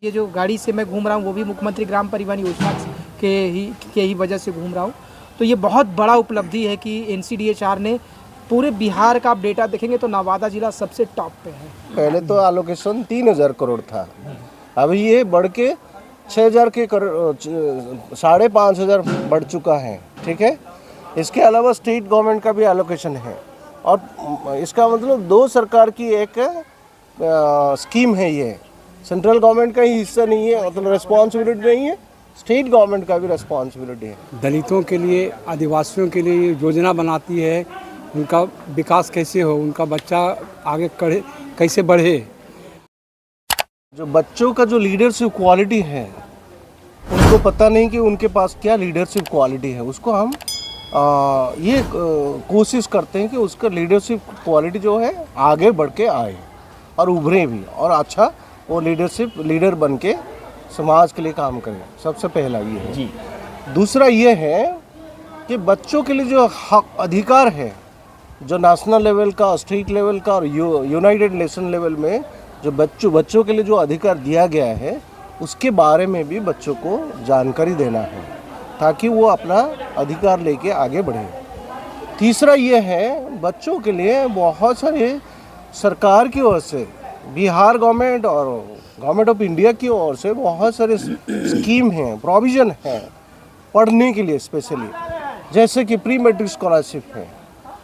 ये जो गाड़ी से मैं घूम रहा हूँ वो भी मुख्यमंत्री ग्राम परिवहन योजना के ही वजह से घूम रहा हूँ। तो ये बहुत बड़ा उपलब्धि है कि NCDHR ने पूरे बिहार का आप डेटा देखेंगे तो नवादा जिला सबसे टॉप पे है। पहले तो एलोकेशन 3000 करोड़ था, अभी ये बढ़ के 6000 के 5500 बढ़ चुका है। ठीक है, इसके अलावा स्टेट गवर्नमेंट का भी एलोकेशन है और इसका मतलब दो सरकार की एक स्कीम है। ये सेंट्रल गवर्नमेंट का ही हिस्सा नहीं है, मतलब रिस्पॉन्सिबिलिटी नहीं है, स्टेट गवर्नमेंट का भी रिस्पॉन्सिबिलिटी है। दलितों के लिए, आदिवासियों के लिए योजना बनाती है, उनका विकास कैसे हो, उनका बच्चा आगे कैसे बढ़े। जो बच्चों का जो लीडरशिप क्वालिटी है उनको पता नहीं कि उनके पास क्या लीडरशिप क्वालिटी है, उसको हम ये कोशिश करते हैं कि उसका लीडरशिप क्वालिटी जो है आगे बढ़ के आए और उभरे भी और अच्छा वो लीडर बन के समाज के लिए काम करें। सबसे पहला ये है जी। दूसरा ये है कि बच्चों के लिए जो हक अधिकार है, जो नेशनल लेवल का, स्टेट लेवल का और यूनाइटेड नेशन लेवल में जो बच्चों के लिए जो अधिकार दिया गया है उसके बारे में भी बच्चों को जानकारी देना है ताकि वो अपना अधिकार लेके आगे बढ़े। तीसरा ये है, बच्चों के लिए बहुत सारे सरकार की ओर से, बिहार गवर्नमेंट और गवर्नमेंट ऑफ इंडिया की ओर से बहुत सारे स्कीम हैं, प्रोविज़न है पढ़ने के लिए स्पेशली, जैसे कि प्री मैट्रिक स्कॉलरशिप है,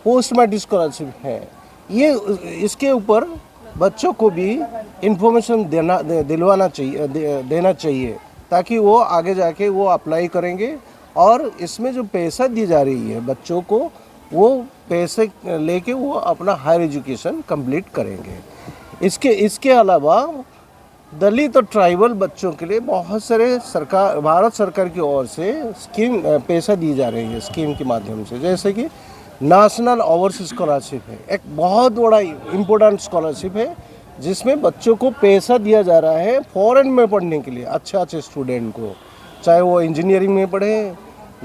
पोस्ट मैट्रिक स्कॉलरशिप है। ये इसके ऊपर बच्चों को भी इंफॉर्मेशन देना चाहिए ताकि वो आगे जाके वो अप्लाई करेंगे और इसमें जो पैसा दी जा रही है बच्चों को, वो पैसे लेके वो अपना हायर एजुकेशन कंप्लीट करेंगे। इसके अलावा दलित और ट्राइबल बच्चों के लिए बहुत सारे भारत सरकार की ओर से स्कीम पैसा दी जा रही है स्कीम के माध्यम से, जैसे कि नेशनल ओवरसीज स्कॉलरशिप है, एक बहुत बड़ा इम्पोर्टेंट स्कॉलरशिप है जिसमें बच्चों को पैसा दिया जा रहा है फॉरेन में पढ़ने के लिए, अच्छे स्टूडेंट को, चाहे वो इंजीनियरिंग में पढ़े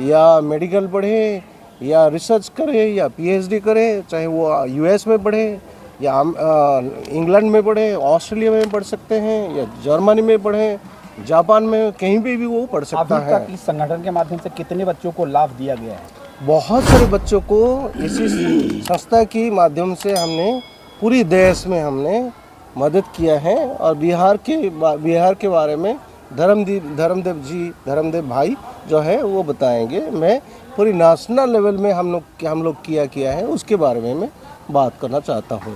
या मेडिकल पढ़े या रिसर्च करे या PhD करे, चाहे वो US में पढ़े या इंग्लैंड में पढ़े, ऑस्ट्रेलिया में पढ़ सकते हैं या जर्मनी में पढ़े, जापान में, कहीं भी वो पढ़ सकता है। अभी तक इस संगठन के माध्यम से कितने बच्चों को लाभ दिया गया है? बहुत सारे बच्चों को इसी संस्था की माध्यम से हमने पूरी देश में हमने मदद किया है और बिहार के बारे में धर्मदेव भाई जो है वो बताएंगे। मैं पूरी नेशनल लेवल में हम लोग किया है उसके बारे में मैं बात करना चाहता हूँ।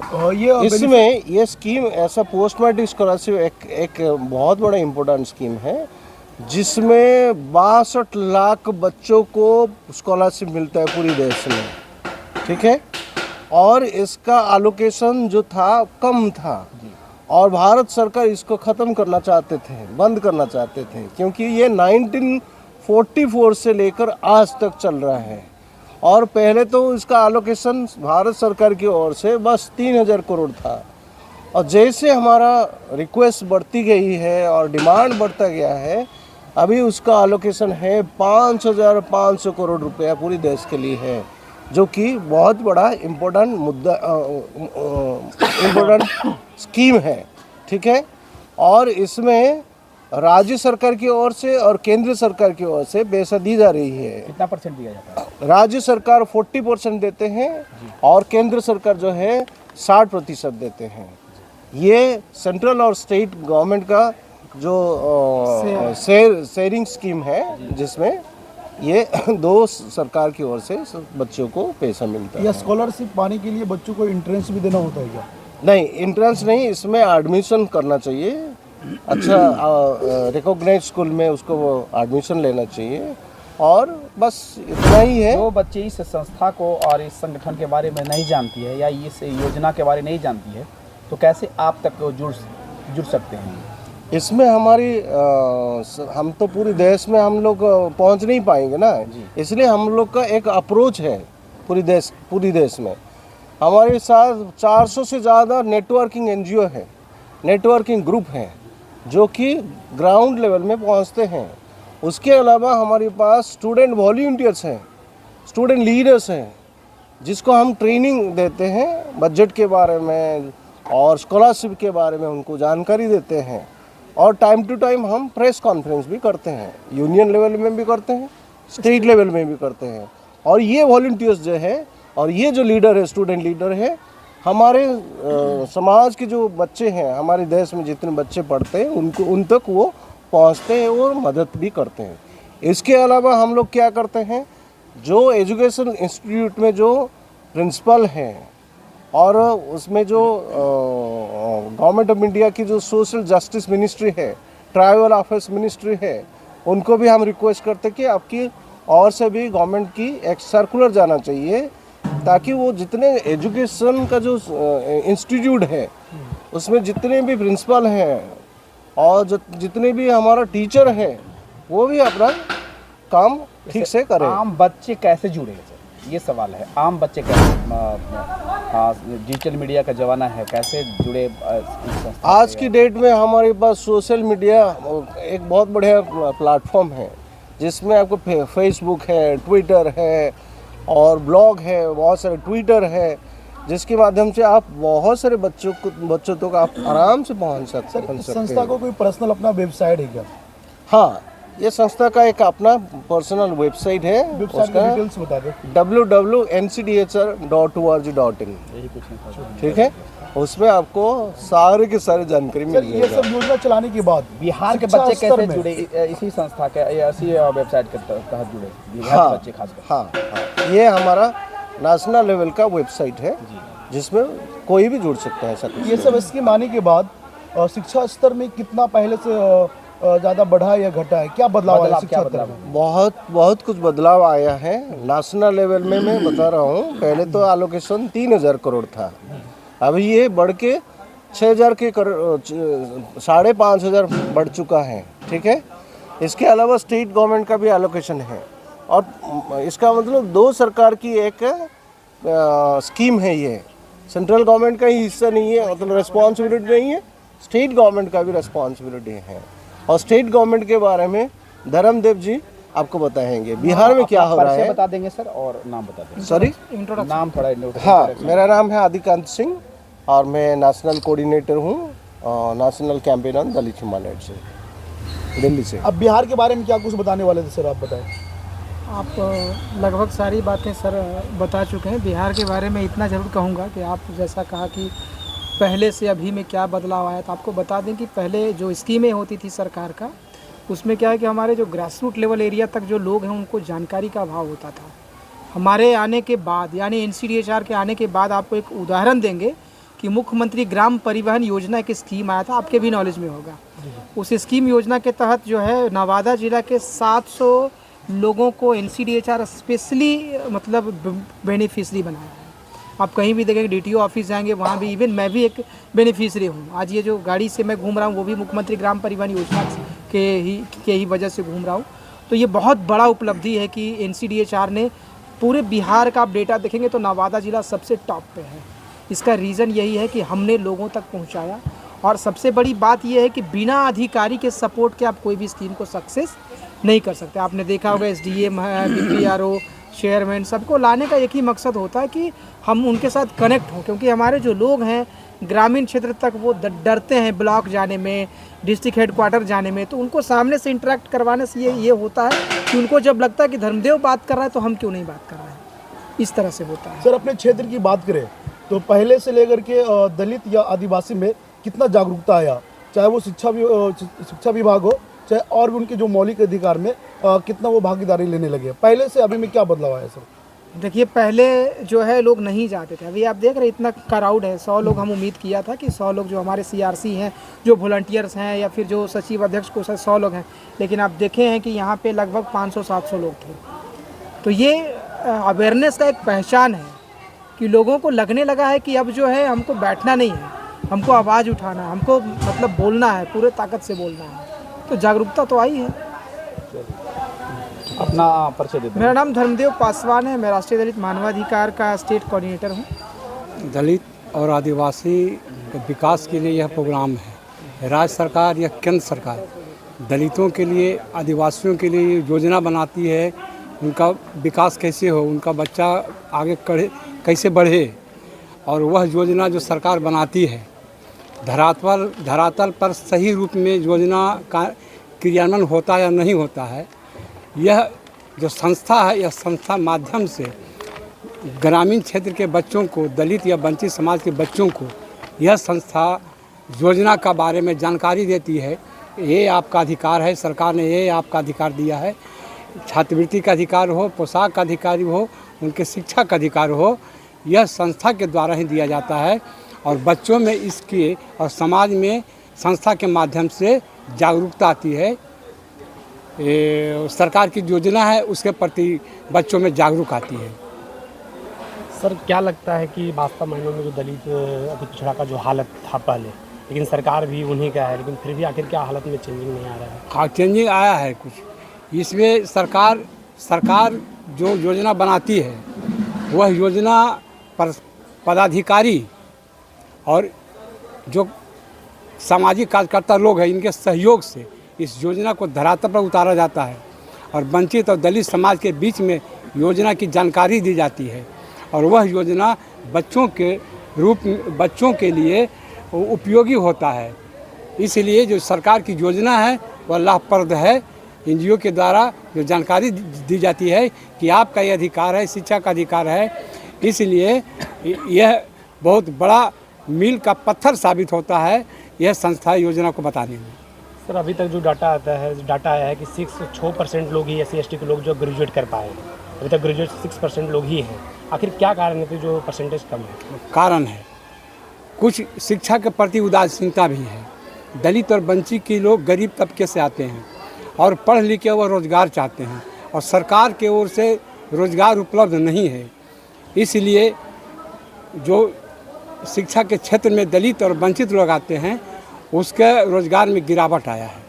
इसमें ये स्कीम ऐसा पोस्ट मैट्रिक स्कॉलरशिप एक बहुत बड़ा इम्पोर्टेंट स्कीम है जिसमें 62 लाख बच्चों को स्कॉलरशिप मिलता है पूरी देश में। ठीक है, और इसका एलोकेशन जो था कम था और भारत सरकार इसको ख़त्म करना चाहते थे, बंद करना चाहते थे, क्योंकि ये 1944 से लेकर आज तक चल रहा है और पहले तो इसका एलोकेशन भारत सरकार की ओर से बस 3000 करोड़ था और जैसे हमारा रिक्वेस्ट बढ़ती गई है और डिमांड बढ़ता गया है, अभी उसका एलोकेशन है 5500 करोड़ रुपया पूरी देश के लिए है, जो कि बहुत बड़ा इम्पोर्टेंट स्कीम है। ठीक है, और इसमें राज्य सरकार की ओर से और केंद्र सरकार की ओर से पैसा दी जा रही है। कितना % दिया जाता है? राज्य सरकार 40% देते हैं और केंद्र सरकार जो है 60% देते हैं। ये सेंट्रल और स्टेट गवर्नमेंट का जो शेयरिंग स्कीम है जिसमें ये दो सरकार की ओर से बच्चों को पैसा मिलता है। या स्कॉलरशिप पाने के लिए बच्चों को एंट्रेंस भी देना होता है क्या? नहीं, एंट्रेंस नहीं, इसमें एडमिशन करना चाहिए, अच्छा रिकॉग्नाइज्ड स्कूल में उसको एडमिशन लेना चाहिए और बस इतना ही है। जो बच्चे इस संस्था को और इस संगठन के बारे में नहीं जानती है या इस योजना के बारे में नहीं जानती है तो कैसे आप तक जुड़ सकते हैं? इसमें हम तो पूरे देश में हम लोग पहुंच नहीं पाएंगे ना, इसलिए हम लोग का एक अप्रोच है पूरी देश में। हमारे साथ 400 से ज़्यादा नेटवर्किंग NGO है, नेटवर्किंग ग्रुप हैं जो कि ग्राउंड लेवल में पहुंचते हैं। उसके अलावा हमारे पास स्टूडेंट वॉलंटियर्स हैं, स्टूडेंट लीडर्स हैं, जिसको हम ट्रेनिंग देते हैं बजट के बारे में और स्कॉलरशिप के बारे में उनको जानकारी देते हैं। और टाइम टू टाइम हम प्रेस कॉन्फ्रेंस भी करते हैं, यूनियन लेवल में भी करते हैं, स्टेट लेवल में भी करते हैं। और ये वॉलंटियर्स जो है और ये जो लीडर है, स्टूडेंट लीडर है, हमारे समाज के जो बच्चे हैं, हमारे देश में जितने बच्चे पढ़ते हैं उनको उन तक वो पहुंचते हैं और मदद भी करते हैं। इसके अलावा हम लोग क्या करते हैं, जो एजुकेशन इंस्टीट्यूट में जो प्रिंसिपल हैं और उसमें जो गवर्नमेंट ऑफ इंडिया की जो सोशल जस्टिस मिनिस्ट्री है, ट्राइबल अफेयर्स मिनिस्ट्री है, उनको भी हम रिक्वेस्ट करते हैं कि आपकी और से भी गवर्नमेंट की एक सर्कुलर जाना चाहिए, ताकि वो जितने एजुकेशन का जो इंस्टीट्यूट है उसमें जितने भी प्रिंसिपल हैं और जितने भी हमारा टीचर है वो भी अपना काम ठीक से करें। आम बच्चे कैसे जुड़े सर, ये सवाल है। आम बच्चे कैसे, डिजिटल मीडिया का जमाना है, कैसे जुड़े इस संस्था आज से? की डेट में हमारे पास सोशल मीडिया एक बहुत बढ़िया प्लेटफॉर्म है, जिसमें आपको फेसबुक है, ट्विटर है और ब्लॉग है, बहुत सारे ट्विटर है, जिसके माध्यम से आप बहुत सारे बच्चों तक आप आराम से पहुंच सकते सर, इस संस्था को कोई पर्सनल अपना वेबसाइट है क्या? हाँ, ये संस्था का एक अपना पर्सनल वेबसाइट है, वेबसाइट की डिटेल्स बता दो। www.ncdhr.org.in। यही पूछना था। ठीक है, उसमें आपको सारे के सारे जानकारी सर, मिल ये जाएगा। सब योजना चलाने के बाद बिहार के शिक्षा बच्चे स्तर कैसे में- जुड़े इसी संस्था के या इसी वेबसाइट के तहत जुड़े, बिहार हाँ, के बच्चे खासकर? हाँ, ये हमारा नेशनल लेवल का वेबसाइट है, जिसमें कोई भी जुड़ सकता है। ऐसा कुछ ये सब स्कीम आने के बाद शिक्षा स्तर में कितना पहले से ज़्यादा बढ़ा या घटा है? क्या बदलाव आया शिक्षा स्तर में? बहुत कुछ बदलाव आया है। नेशनल लेवल में मैं बता रहा हूँ, पहले तो एलोकेशन 3000 करोड़ था, अभी ये बढ़ के 6000 के 5500 बढ़ चुका है। ठीक है, इसके अलावा स्टेट गवर्नमेंट का भी एलोकेशन है, और इसका मतलब दो सरकार की एक स्कीम है। ये सेंट्रल गवर्नमेंट का ही हिस्सा नहीं है, मतलब रिस्पॉन्सिबिलिटी नहीं है, स्टेट गवर्नमेंट का भी रिस्पॉन्सिबिलिटी है। और स्टेट गवर्नमेंट के बारे में धर्मदेव जी आपको बताएंगे बिहार में क्या हो रहा परिचय है। बता देंगे सर, और नाम बता देंगे। सॉरी, नाम थोड़ा note हाँ, करें। मेरा नाम है आदिकांत सिंह और मैं नेशनल कोऑर्डिनेटर हूँ, national campaign on Dalit humanities से, दिल्ली से। अब बिहार के बारे में क्या कुछ बताने वाले थे सर, आप बताएं। आप लगभग सारी बातें सर बता चुके हैं। बिहार के बारे में इतना ज़रूर कहूँगा कि आप जैसा कहा कि पहले से अभी में क्या बदलाव आया, तो आपको बता दें कि पहले जो स्कीमें होती थी सरकार का, उसमें क्या है कि हमारे जो ग्रास रूट लेवल एरिया तक जो लोग हैं उनको जानकारी का अभाव होता था। हमारे आने के बाद, यानी NCDHR के आने के बाद, आपको एक उदाहरण देंगे कि मुख्यमंत्री ग्राम परिवहन योजना एक स्कीम आया था, आपके भी नॉलेज में होगा। उस स्कीम योजना के तहत जो है नवादा जिला के 700 लोगों को NCDHR स्पेशली मतलब बेनिफिशरी बनाया है। आप कहीं भी देखेंगे, DTO ऑफिस जाएंगे, वहाँ भी, इवन मैं भी एक बेनिफिशरी हूँ। आज ये जो गाड़ी से मैं घूम रहा हूँ वो भी मुख्यमंत्री ग्राम परिवहन योजना के ही वजह से घूम रहा हूँ। तो ये बहुत बड़ा उपलब्धि है कि NCDHR ने पूरे बिहार का आप डेटा देखेंगे तो नवादा जिला सबसे टॉप पे है। इसका रीज़न यही है कि हमने लोगों तक पहुँचाया, और सबसे बड़ी बात यह है कि बिना अधिकारी के सपोर्ट के आप कोई भी स्कीम को सक्सेस नहीं कर सकते। आपने देखा होगा SDM है, BPRO, चेयरमैन, सबको लाने का एक ही मकसद होता है कि हम उनके साथ कनेक्ट हों, क्योंकि हमारे जो लोग हैं ग्रामीण क्षेत्र तक वो डरते हैं ब्लॉक जाने में, डिस्ट्रिक्ट हेडक्वार्टर जाने में। तो उनको सामने से इंटरेक्ट करवाने से ये होता है कि उनको जब लगता है कि धर्मदेव बात कर रहा है तो हम क्यों नहीं बात कर रहे हैं, इस तरह से होता है। सर, अपने क्षेत्र की बात करें तो पहले से लेकर के दलित या आदिवासी में कितना जागरूकता आया, चाहे वो शिक्षा विभाग हो, चाहे और भी उनके जो मौलिक अधिकार में कितना वो भागीदारी लेने लगे? पहले से अभी में क्या बदलाव आया सर? देखिए, पहले जो है लोग नहीं जाते थे, अभी आप देख रहे इतना क्राउड है, 100 लोग हम उम्मीद किया था कि 100 लोग जो हमारे CRC हैं, जो वॉलंटियर्स हैं, या फिर जो सचिव अध्यक्ष को 100 लोग हैं, लेकिन आप देखे हैं कि यहाँ पे लगभग 500-700 लोग थे। तो ये अवेयरनेस का एक पहचान है कि लोगों को लगने लगा है कि अब जो है हमको बैठना नहीं है, हमको आवाज़ उठाना है, हमको मतलब बोलना है, पूरे ताकत से बोलना है। तो जागरूकता तो आई है। अपना परिचय दे दें। मेरा नाम धर्मदेव पासवान है, मैं राष्ट्रीय दलित मानवाधिकार का स्टेट कोऑर्डिनेटर हूँ। दलित और आदिवासी के विकास के लिए यह प्रोग्राम है। राज्य सरकार या केंद्र सरकार दलितों के लिए, आदिवासियों के लिए योजना बनाती है, उनका विकास कैसे हो, उनका बच्चा आगे कैसे बढ़े, और वह योजना जो सरकार बनाती है धरातल पर सही रूप में योजना का क्रियान्वयन होता है या नहीं होता है, यह जो संस्था है, यह संस्था माध्यम से ग्रामीण क्षेत्र के बच्चों को, दलित या वंचित समाज के बच्चों को यह संस्था योजना का बारे में जानकारी देती है। ये आपका अधिकार है, सरकार ने ये आपका अधिकार दिया है। छात्रवृत्ति का अधिकार हो, पोशाक का अधिकार हो, उनके शिक्षा का अधिकार हो, यह संस्था के द्वारा ही दिया जाता है। और बच्चों में इसकी और समाज में संस्था के माध्यम से जागरूकता आती है। सरकार की योजना है उसके प्रति बच्चों में जागरूक आती है। सर क्या लगता है कि वास्तव मायनों में जो दलित अति पिछड़ा का जो हालत था पहले, लेकिन सरकार भी उन्हीं का है, लेकिन फिर भी आखिर क्या हालत में चेंजिंग नहीं आ रहा है? हाँ, चेंजिंग आया है कुछ। इसमें सरकार जो योजना बनाती है वह योजना पर पदाधिकारी और जो सामाजिक कार्यकर्ता लोग हैं, इनके सहयोग से इस योजना को धरातल पर उतारा जाता है और वंचित और दलित समाज के बीच में योजना की जानकारी दी जाती है और वह योजना बच्चों के लिए उपयोगी होता है। इसलिए जो सरकार की योजना है वह लाभप्रद है। एनजीओ के द्वारा जो जानकारी दी जाती है कि आपका ये अधिकार है, शिक्षा का अधिकार है, इसलिए यह बहुत बड़ा मील का पत्थर साबित होता है यह संस्था योजना को बताने में। सर अभी तक जो डाटा आया है कि 6% लोग ही SC/ST के लोग जो ग्रेजुएट कर पाए, अभी तक ग्रेजुएट 6% लोग ही हैं। आखिर क्या कारण है कि जो परसेंटेज कम है? कारण है कुछ शिक्षा के प्रति उदासीनता भी है। दलित और वंचित के लोग गरीब तबके से आते हैं और पढ़ लिख के वह रोज़गार चाहते हैं और सरकार के ओर से रोज़गार उपलब्ध नहीं है। इसलिए जो शिक्षा के क्षेत्र में दलित और वंचित लोग आते हैं उसके रोज़गार में गिरावट आया है।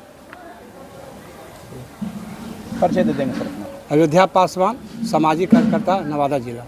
परिचय दे देंगे सर? अयोध्या पासवान, सामाजिक कार्यकर्ता, नवादा जिला।